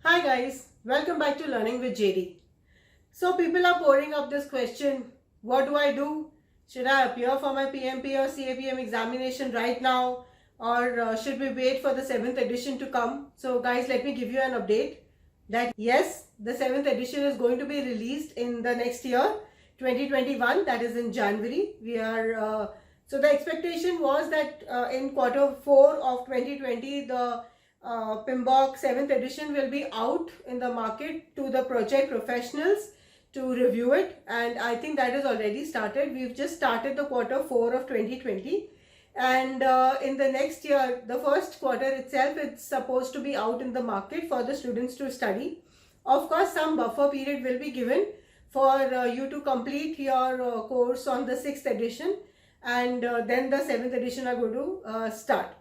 Hi guys, welcome back to Learning with JD. So people are pouring up this question, what do I do? Should I appear for my PMP or CAPM examination right now, or should we wait for the 7th edition to come? So guys, let me give you an update that yes, the 7th edition is going to be released in the next year, 2021, that is in January. So the expectation was that in Q4 of 2020, the PMBOK 7th edition will be out in the market to the project professionals to review it, and I think that is already started. We've just started the Q4 of 2020, and in the next year, the first quarter itself, it's supposed to be out in the market for the students to study. Of course, some buffer period will be given for you to complete your course on the 6th edition, and then the 7th edition are going to start.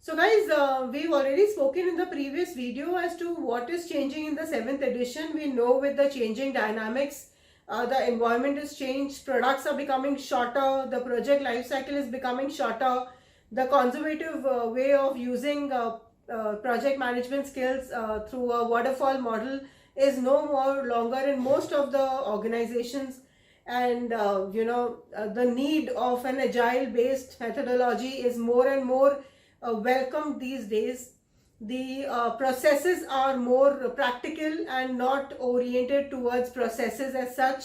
So guys, we've already spoken in the previous video as to what is changing in the 7th edition. We know with the changing dynamics, the environment has changed, products are becoming shorter, the project life cycle is becoming shorter, the conservative way of using project management skills through a waterfall model is no more longer in most of the organizations, and the need of an agile based methodology is more and more welcome these days. The processes are more practical and not oriented towards processes as such.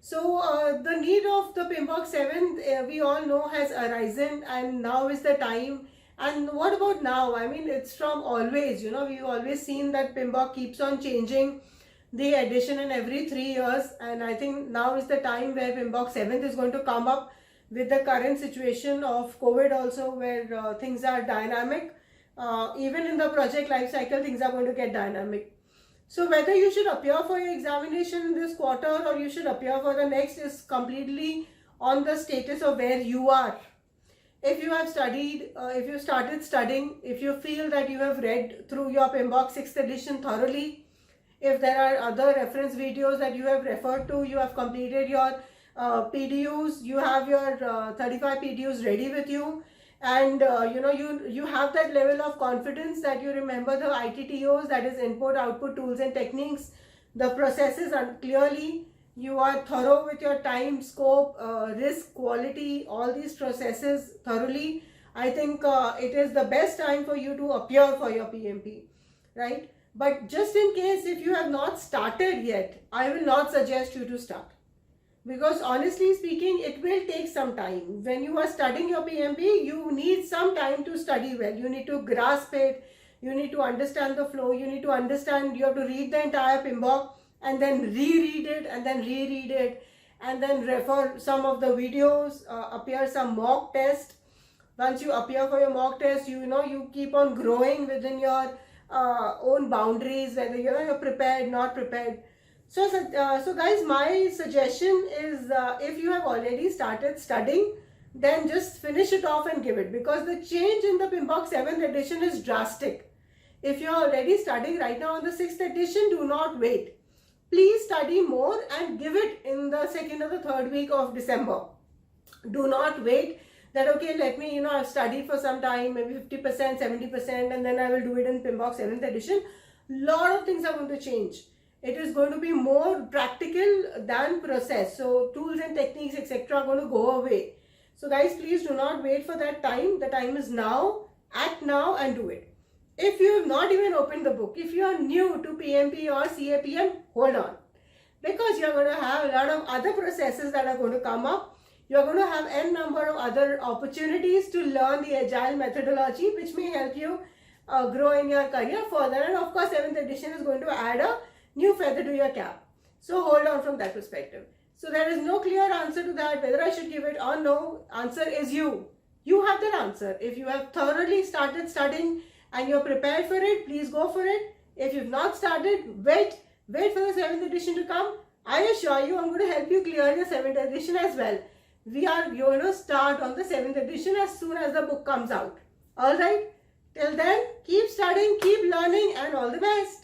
So the need of the PMBOK 7 we all know has arisen, and now is the time. And what about now? I mean, it's from always, we've always seen that PMBOK keeps on changing the edition in every 3 years, and I think now is the time where PMBOK 7th is going to come up with the current situation of COVID also, where things are dynamic. Even in the project life cycle, things are going to get dynamic. So whether you should appear for your examination in this quarter or you should appear for the next is completely on the status of where you are. If you have studied, if you started studying, if you feel that you have read through your PMBOK 6th edition thoroughly, if there are other reference videos that you have referred to, you have completed your PDUs, you have your 35 PDUs ready with you, and you have that level of confidence that you remember the ITTOs, that is input, output, tools and techniques, the processes, and clearly you are thorough with your time, scope, risk, quality, all these processes thoroughly. I think it is the best time for you to appear for your PMP, right? But just in case if you have not started yet, I will not suggest you to start. Because honestly speaking, it will take some time. When you are studying your PMP, you need some time to study well. You need to grasp it. You need to understand the flow. You need to understand, you have to read the entire PMBOK and then reread it and then reread it and then refer some of the videos, appear some mock test. Once you appear for your mock test, you keep on growing within your own boundaries, whether you're prepared, not prepared. So guys, my suggestion is if you have already started studying, then just finish it off and give it, because the change in the PMBOK 7th edition is drastic. If you are already studying right now on the 6th edition, do not wait. Please study more and give it in the 2nd or the 3rd week of December. Do not wait that, okay, let me, I've studied for some time, maybe 50%, 70%, and then I will do it in PMBOK 7th edition. Lot of things are going to change. It is going to be more practical than process. So tools and techniques, etc. are going to go away. So guys, please do not wait for that time. The time is now. Act now and do it. If you have not even opened the book, if you are new to PMP or CAPM, hold on. Because you are going to have a lot of other processes that are going to come up. You are going to have n number of other opportunities to learn the agile methodology, which may help you grow in your career further. And of course, 7th edition is going to add a new feather to your cap. So hold on from that perspective. So there is no clear answer to that, whether I should give it or no. Answer is you. You have that answer. If you have thoroughly started studying and you're prepared for it, please go for it. If you've not started, wait for the 7th edition to come. I assure you, I'm going to help you clear your 7th edition as well. We are going to start on the 7th edition as soon as the book comes out. Alright? Till then, keep studying, keep learning, and all the best.